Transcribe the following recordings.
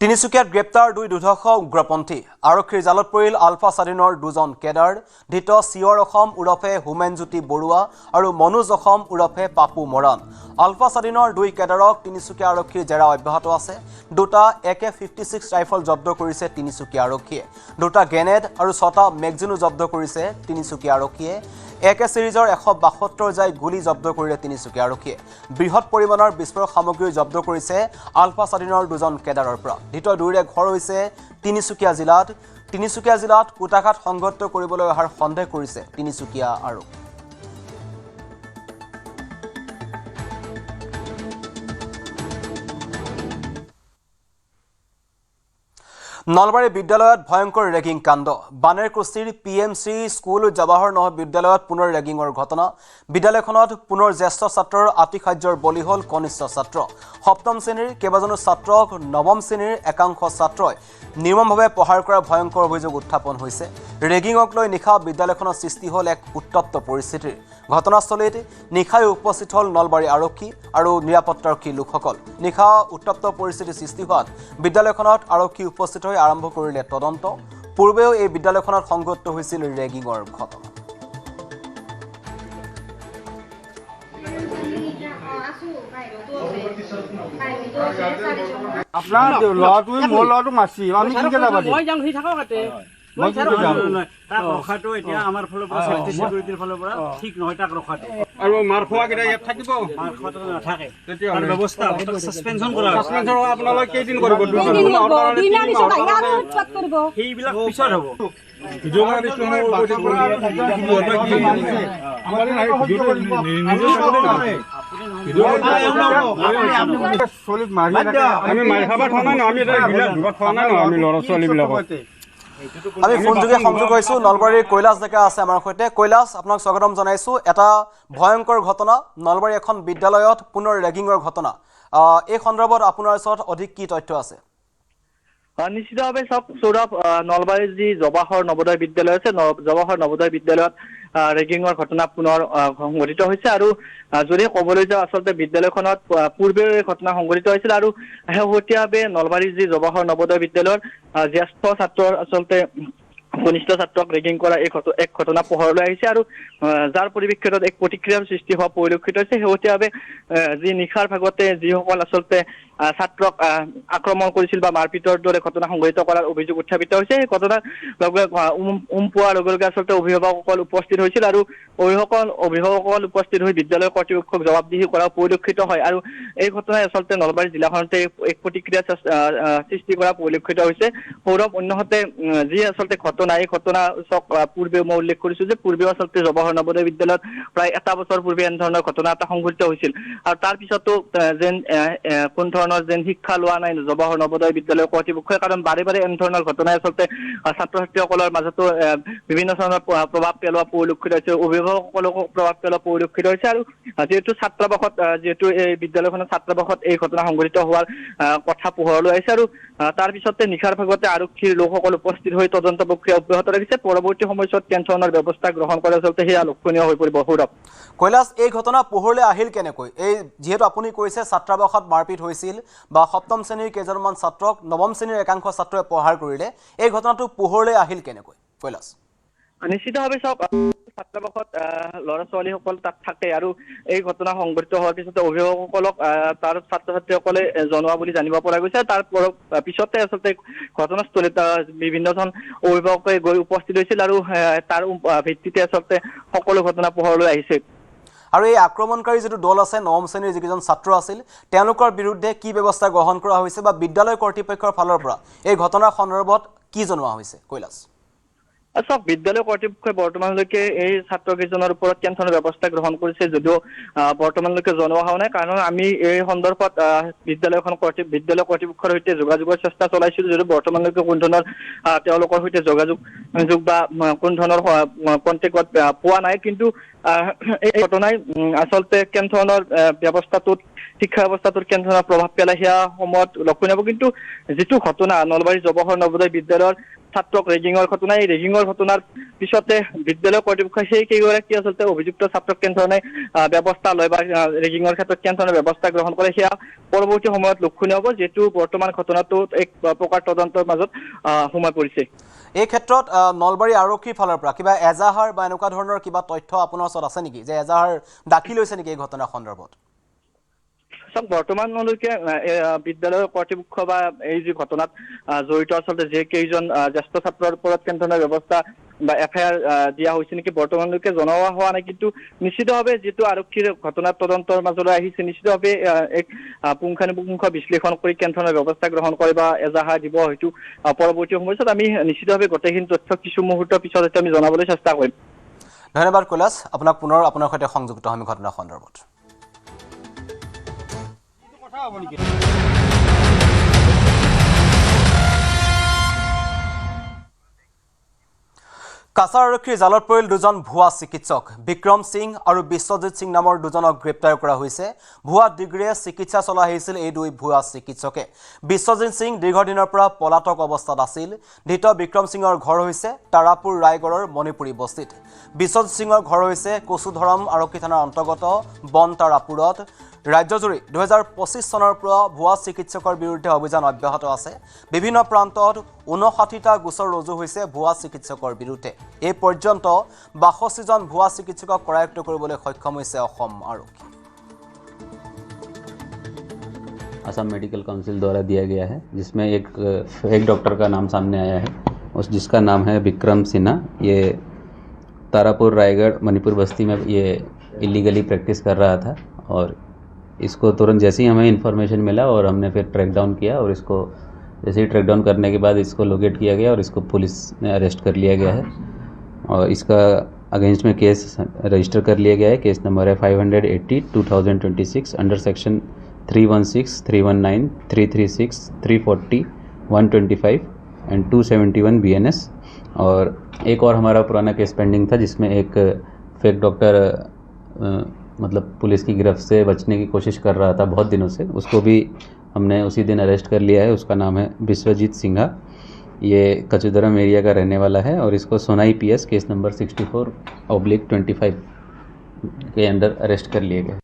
তিনিচুকীয়াত গ্ৰেপ্তাৰ দুই দুৰ্ধৰ্ষ উগ্ৰপন্থী আৰক্ষীৰ জালত পৰিল আলফা স্বাধীনৰ দুজন কেডাৰ ধৃত চিয়ৰ অসম ওৰফে হোমেনজ্যোতি বৰুৱা আৰু মনোজ অসম ওৰফে পাপু মৰাণ আলফা স্বাধীনৰ দুই কেডাৰক তিনিচুকীয়া আৰক্ষীৰ জেৰা অব্যাহত আছে দুটা AK-56 ৰাইফল জব্দ কৰিছে তিনিচুকীয়া আৰক্ষীয়ে দুটা গ্ৰেনেড আৰু ছটা মেগজিনো জব্দ কৰিছে তিনিচুকীয়া আৰক্ষীয়ে AK সিৰিজৰ 172 জাই গুলি জব্দ কৰিলে তিনিচুকীয়া আৰক্ষীয়ে বৃহৎ পৰিমাণৰ বিস্ফোৰক সামগ্ৰী জব্দ কৰিছে আলফা স্বাধীনৰ দুজন কেডাৰৰ পৰা ধৃত দুইৰে ঘৰ হৈছে তিনিচুকীয়া জিলাত কুটাঘাট সংঘটিত কৰিবলৈ অহাৰ সন্দেহ কৰিছে তিনিচুকীয়া আৰক্ষী নলবাৰী বিদ্যালয়ত ভয়ংকৰ ৰেগিং কাণ্ড বানেৰকুছিৰ PMC স্কুল জৱাহৰ নহৰ বিদ্যালয়ত পুনৰ ৰেগিঙৰ ঘটনা বিদ্যালয়খনত পুনৰ জ্যেষ্ঠ ছাত্ৰৰ আতিশায্যৰ বলি হ'ল কনিষ্ঠ ছাত্ৰ সপ্তম শ্ৰেণীৰ কেইবাজনো ছাত্ৰক নৱম শ্ৰেণীৰ একাংশ ছাত্ৰই নিৰ্মমভাৱে প্ৰহাৰ কৰা ভয়ংকৰ অভিযোগ উত্থাপন হৈছে ৰেগিঙক লৈ নিশা বিদ্যালয়খনৰ সৃষ্টি হ'ল এক উত্তপ্ত পৰিস্থিতিৰ ঘটনাস্থলীত নিশাই উপস্থিত হ'ল নলবাৰী আৰক্ষী আৰু নিৰাপত্তাৰক্ষী লোকসকল নিশা উত্তপ্ত পৰিস্থিতিৰ সৃষ্টি হোৱাত বিদ্যালয়খনত আৰক্ষী উপস্থিত হৈ আৰম্ভ কৰিলে তদন্ত পূৰ্বেও এই বিদ্যালয়খনত সংঘটিত হৈছিল ৰেগিঙৰ ঘটনা আপনাৰ লড়াটো মোৰ লড়াটো মাছি আমি কি যাব মই যাম সি থাকক তাতে মই তাক ৰখাটো এতিয়া আমাৰ ফালৰ পৰা সেফটি সিকিউৰিটিৰ ফালৰ পৰা ঠিক নহয় তাক ৰখাটো আৰু মাৰ খোৱা কেইটা ইয়াত থাকিব মাৰ খোৱাটো নাথাকে তেতিয়া তাৰ ব্যৱস্থা সাসপেনশন কৰা সাসপেনশন আপোনালোক কেইদিন কৰিব সেইবিলাক পিছত হ'ব ভিডিঅ' কৰা দিছো আমি মাৰ খাব থোৱা নাই আমি থোৱা নাই আমি ল'ৰা ছোৱালীবিলাকক আমি ফোনযোগে সংযোগ হৈছো নলবাৰীৰ কৈলাশ ডেকা আছে আমাৰ সৈতে কৈলাশ আপোনাক স্বাগতম জনাইছো এটা ভয়ংকৰ ঘটনা নলবাৰী এখন বিদ্যালয়ত পুনৰ ৰেগিঙৰ ঘটনা এই সন্দৰ্ভত আপোনাৰ ওচৰত অধিক কি তথ্য আছে নিশ্চিতভাৱে সৌৰভ নলবাৰীৰ যি জৱাহৰ নৱোদয় বিদ্যালয় আছে জৱাহৰ নৱোদয় বিদ্যালয়ত ৰেগিঙৰ ঘটনা পুনৰ সংঘটিত হৈছে আৰু যদি ক'বলৈ যাওঁ আচলতে বিদ্যালয়খনত পূৰ্বে ঘটনা সংঘটিত হৈছিল আৰু শেহতীয়াভাৱে নলবাৰীৰ যি জৱাহৰ নৱোদয় বিদ্যালয়ৰ জ্যেষ্ঠ ছাত্ৰৰ আচলতে কনিষ্ঠ ছাত্ৰক ৰেগিং কৰা এক ঘটনা পোহৰলৈ আহিছে আৰু যাৰ পৰিপ্ৰেক্ষিতত এক প্ৰতিক্ৰিয়াৰ সৃষ্টি হোৱা পৰিলক্ষিত হৈছে শেহতীয়াভাৱে যি নিশাৰ ভাগতে যিসকল আচলতে ছাত্ৰক আক্ৰমণ কৰিছিল বা মাৰপিটৰ দৰে ঘটনা সংঘটিত কৰাৰ অভিযোগ উত্থাপিত হৈছে এই ঘটনাৰ লগে পোৱাৰ লগে লগে আচলতে অভিভাৱকসকল উপস্থিত হৈছিল আৰু অভিভাৱকসকল উপস্থিত হৈ বিদ্যালয়ৰ কৰ্তৃপক্ষক জবাবদিহি কৰা পৰিলক্ষিত হয় আৰু এই ঘটনাই আচলতে নলবাৰী জিলাখনতে এক প্ৰতিক্ৰিয়া সৃষ্টি কৰা পৰিলক্ষিত হৈছে সৌৰভ অন্যহাতে যি আচলতে ঘটনা এই ঘটনা পূৰ্বে মই উল্লেখ কৰিছো যে পূৰ্বেও আচলতে জৱাহৰ নৱোদয় বিদ্যালয়ত প্ৰায় এটা বছৰ পূৰ্বে এনেধৰণৰ ঘটনা এটা সংঘটিত হৈছিল আৰু তাৰ পিছতো যেন কোন ধৰণৰ যেন শিক্ষা লোৱা নাই জৱাহৰ নৱোদয় বিদ্যালয়ৰ কৰ্তৃপক্ষই কাৰণ বাৰে বাৰে এনেধৰণৰ ঘটনাই আচলতে ছাত্ৰ ছাত্ৰীসকলৰ মাজতো বিভিন্ন ধৰণৰ প্ৰভাৱ পেলোৱা পৰিলক্ষিত হৈছে অভিভাৱকসকলকো প্ৰভাৱ পেলোৱা পৰিলক্ষিত হৈছে আৰু যিহেতু ছাত্ৰাবাসত যিহেতু এই বিদ্যালয়খনৰ ছাত্ৰাবাসত এই ঘটনা সংঘটিত হোৱাৰ কথা পোহৰলৈ আহিছে আৰু তাৰ পিছতে নিশাৰ ভাগতে আৰক্ষীৰ লোকসকল উপস্থিত হৈ তদন্ত প্ৰক্ৰিয়া অব্যাহত ৰাখিছে পৰৱৰ্তী সময়ছোৱাত কেনেধৰণৰ ব্যৱস্থা গ্ৰহণ কৰা আচলতে সেয়া লক্ষণীয় হৈ পৰিব সৌৰভ কৈলাশ এই ঘটনা পোহৰলৈ আহিল কেনেকৈ এই যিহেতু আপুনি কৈছে ছাত্ৰাবাসত মাৰপিট হৈছিল বা সপ্তম শ্ৰেণীৰ কেইজনমান ছাত্ৰক নৱম শ্ৰেণীৰ একাংশ ছাত্ৰই প্ৰহাৰ কৰিলে এই ঘটনাটো পোহৰলৈ আহিল কেনেকৈ কৈলাশ নিশ্চিতভাৱে ছাত্ৰাবাসত ল'ৰা ছোৱালীসকল তাত থাকে আৰু এই ঘটনা সংঘটিত হোৱাৰ পিছতে অভিভাৱকসকলক তাৰ ছাত্ৰ ছাত্ৰীসকলে জনোৱা বুলি জানিব পৰা গৈছে তাৰ পিছতে আচলতে ঘটনাস্থলীত বিভিন্নজন অভিভাৱকে গৈ উপস্থিত হৈছিল আৰু তাৰ ভিত্তিতে আচলতে সকলো ঘটনা পোহৰলৈ আহিছে আৰু এই আক্ৰমণকাৰী যিটো দল আছে নৱম শ্ৰেণীৰ যিকেইজন ছাত্ৰ আছিল তেওঁলোকৰ বিৰুদ্ধে কি ব্যৱস্থা গ্ৰহণ কৰা হৈছে বা বিদ্যালয় কৰ্তৃপক্ষৰ ফালৰ পৰা এই ঘটনাৰ সন্দৰ্ভত কি জনোৱা হৈছে কৈলাশ বিদ্যালয় কৰ্তৃপক্ষই বৰ্তমানলৈকে এই ছাত্ৰকেইজনৰ ওপৰত কেনেধৰণৰ ব্যৱস্থা গ্ৰহণ কৰিছে যদিও বৰ্তমানলৈকে জনোৱা হোৱা নাই কাৰণ আমি এই সন্দৰ্ভত বিদ্যালয় কৰ্তৃপক্ষৰ সৈতে যোগাযোগৰ চেষ্টা চলাইছিলো যদিও বৰ্তমানলৈকে কোনো ধৰণৰ তেওঁলোকৰ সৈতে যোগাযোগ বা কোনো ধৰণৰ কণ্টেক্টত পোৱা নাই কিন্তু এই ঘটনাই আচলতে কেনেধৰণৰ ব্যৱস্থাটোত শিক্ষা ব্যৱস্থাটোৰ কেনেধৰণৰ প্ৰভাৱ পেলাই সেয়া সময়ত লক্ষণীয় হ'ব। কিন্তু যিটো ঘটনা নলবাৰী জৱাহৰ নৱোদয় বিদ্যালয়ৰ ছাত্ৰক ৰেগিঙৰ ঘটনা, এই ৰেগিঙৰ ঘটনাৰ পিছতে বিদ্যালয় কৰ্তৃপক্ষই সেই কেইগৰাকী আচলতে অভিযুক্ত ছাত্ৰক কেনেধৰণে ব্যৱস্থা লয় বা ৰেগিঙৰ ক্ষেত্ৰত কেনেধৰণে ব্যৱস্থা গ্ৰহণ কৰে সেয়া পৰৱৰ্তী সময়ত লক্ষণীয় হ'ব, যিহেতু বৰ্তমান ঘটনাটো এক প্ৰকাৰ তদন্তৰ মাজত সোমাই পৰিছে। এই ক্ষেত্ৰত নলবাৰী আৰক্ষীৰ ফালৰ পৰা কিবা এজাহাৰ বা এনেকুৱা ধৰণৰ কিবা তথ্য আপোনাৰ ওচৰত আছে নেকি, যে এজাহাৰ দাখিল হৈছে নেকি এই ঘটনাৰ সন্দৰ্ভত? বৰ্তমানলৈকে বিদ্যালয়ৰ কৰ্তৃপক্ষ বা এই যি ঘটনাত জড়িত আচলতে যে কেইজন জ্যেষ্ঠ ছাত্ৰৰ ওপৰত কেনেধৰণৰ ব্যৱস্থা বা FIR দিয়া হৈছে নেকি বৰ্তমানলৈকে জনোৱা হোৱা নাই। কিন্তু নিশ্চিতভাৱে যিটো আৰক্ষীৰ ঘটনাৰ তদন্তৰ মাজলৈ আহিছে, নিশ্চিতভাৱে এক পুংখানুপুংখ বিশ্লেষণ কৰি কেনেধৰণৰ ব্যৱস্থা গ্ৰহণ কৰে বা এজাহাৰ দিব, হয়তো পৰৱৰ্তী সময়ত আমি নিশ্চিতভাৱে গোটেইখিনি তথ্য কিছু মুহূৰ্তৰ পিছত আমি জনাবলৈ চেষ্টা কৰিম। ধন্যবাদ কৈলাশ, আপোনাক পুনৰ আপোনাৰ সৈতে সংযুক্ত হ'ম ঘটনাৰ সন্দৰ্ভত। কাছাৰ আৰক্ষীৰ জালত পৰিল দুজন ভুৱা চিকিৎসক। বিক্ৰম সিং আৰু বিশ্বজিৎ সিং নামৰ দুজনক গ্ৰেপ্তাৰ কৰা হৈছে। ভুৱা ডিগ্ৰীয়ে চিকিৎসা চলাই আহিছিল এই দুই ভুৱা চিকিৎসকে। বিশ্বজিৎ সিং দীৰ্ঘদিনৰ পৰা পলাতক অৱস্থাত আছিল। ধৃত বিক্ৰম সিঙৰ ঘৰ হৈছে তাৰাপুৰ ৰায়গড়ৰ মণিপুৰী বস্তিত। বিশ্বজিৎ সিঙৰ ঘৰ হৈছে কচুধৰম আৰক্ষী থানাৰ অন্তৰ্গত বন তাৰাপুৰত। ৰাজ্যজুৰি 2025 চনৰ পৰা ভুৱা চিকিৎসকৰ বিৰুদ্ধে অভিযান অব্যাহত আছে। বিভিন্ন প্ৰান্তত 59টা গোচৰ ৰুজু হৈছে ভুৱা চিকিৎসকৰ বিৰুদ্ধে। এই পৰ্যন্ত 62জন ভুৱা চিকিৎসকক কৰায়ত্ব কৰিবলৈ সক্ষম হৈছে অসম আৰক্ষী। असम मेडिकल काउंसिल द्वारा दिया गया है, जिसमें एक डॉक्टर का नाम सामने आया है, जिसका नाम है विक्रम सिन्हा। ये तारापुर रायगढ़ मणिपुर बस्ती में ये इलीगली प्रैक्टिस कर रहा था और इसको तुरंत जैसे ही हमें इन्फॉर्मेशन मिला और हमने फिर ट्रैक डाउन किया और इसको जैसे ही ट्रैक डाउन करने के बाद इसको लोकेट किया गया और इसको पुलिस ने अरेस्ट कर लिया गया है और इसका अगेंस्ट में केस रजिस्टर कर लिया गया है। केस नंबर है 580/2026 अंडर सेक्शन 316, 319, 336, 340, 125 एंड 271 BNS। और एक और हमारा पुराना केस पेंडिंग था, जिसमें एक फेक डॉक्टर मतलब पुलिस की गिरफ्त से बचने की कोशिश कर रहा था बहुत दिनों से, उसको भी हमने उसी दिन अरेस्ट कर लिया है। उसका नाम है विश्वजीत सिंघा। ये कचुदरम एरिया का रहने वाला है और इसको सोनाई PS केस नंबर 64/25 के अंदर अरेस्ट कर लिए गए।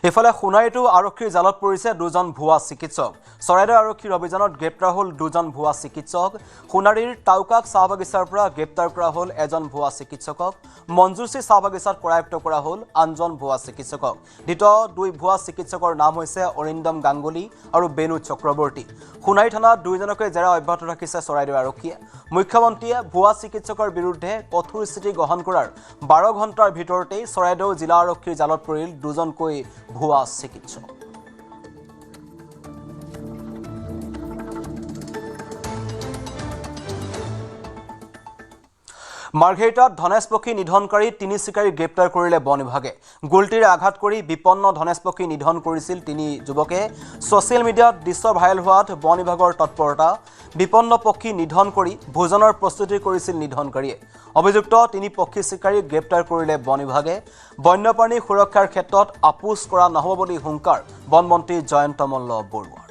ইফালে সোণাৰীতো আৰক্ষীৰ জালত পৰিছে দুজন ভুৱা চিকিৎসক। চৰাইদেউ আৰক্ষীৰ অভিযানত গ্ৰেপ্তাৰ হ'ল দুজন ভুৱা চিকিৎসক। সোণাৰীৰ টাউকাক চাহ বাগিচাৰ পৰা গ্ৰেপ্তাৰ কৰা হ'ল এজন ভুৱা চিকিৎসকক। মঞ্জুশ্ৰী চাহ বাগিচাত কৰায়ত্ব কৰা হ'ল আনজন ভুৱা চিকিৎসকক। ধৃত দুই ভুৱা চিকিৎসকৰ নাম হৈছে অৰিন্দম গাংগুলী আৰু বেনু চক্ৰৱৰ্তী। সোণাৰী থানাত দুইজনকে জেৰা অব্যাহত ৰাখিছে চৰাইদেউ আৰক্ষীয়ে। মুখ্যমন্ত্ৰীয়ে ভুৱা চিকিৎসকৰ বিৰুদ্ধে কঠোৰ স্থিতি গ্ৰহণ কৰাৰ 12 ঘণ্টাৰ ভিতৰতেই চৰাইদেউ জিলা আৰক্ষীৰ জালত পৰিল দুজনকৈ ভুৱা চিকিৎসক। মাৰ্ঘেৰিটাত ধনেশ পক্ষী নিধনকাৰী 3 চিকাৰী গ্ৰেপ্তাৰ কৰিলে বন বিভাগে। গুলটিৰে আঘাত কৰি বিপন্ন ধনেশ পক্ষী নিধন কৰিছিল 3 যুৱকে। ছ'চিয়েল মিডিয়াত দৃশ্য ভাইৰেল হোৱাত বন বিভাগৰ তৎপৰতা। বিপন্ন পক্ষী নিধন কৰি ভোজনৰ প্ৰস্তুতি কৰিছিল নিধনকাৰীয়ে। অভিযুক্ত 3 পক্ষী চিকাৰীক গ্ৰেপ্তাৰ কৰিলে বন বিভাগে। বন্যপ্ৰাণী সুৰক্ষাৰ ক্ষেত্ৰত আপোচ কৰা নহ'ব বুলি হুংকাৰ বনমন্ত্ৰী জয়ন্ত মল্ল বৰুৱা।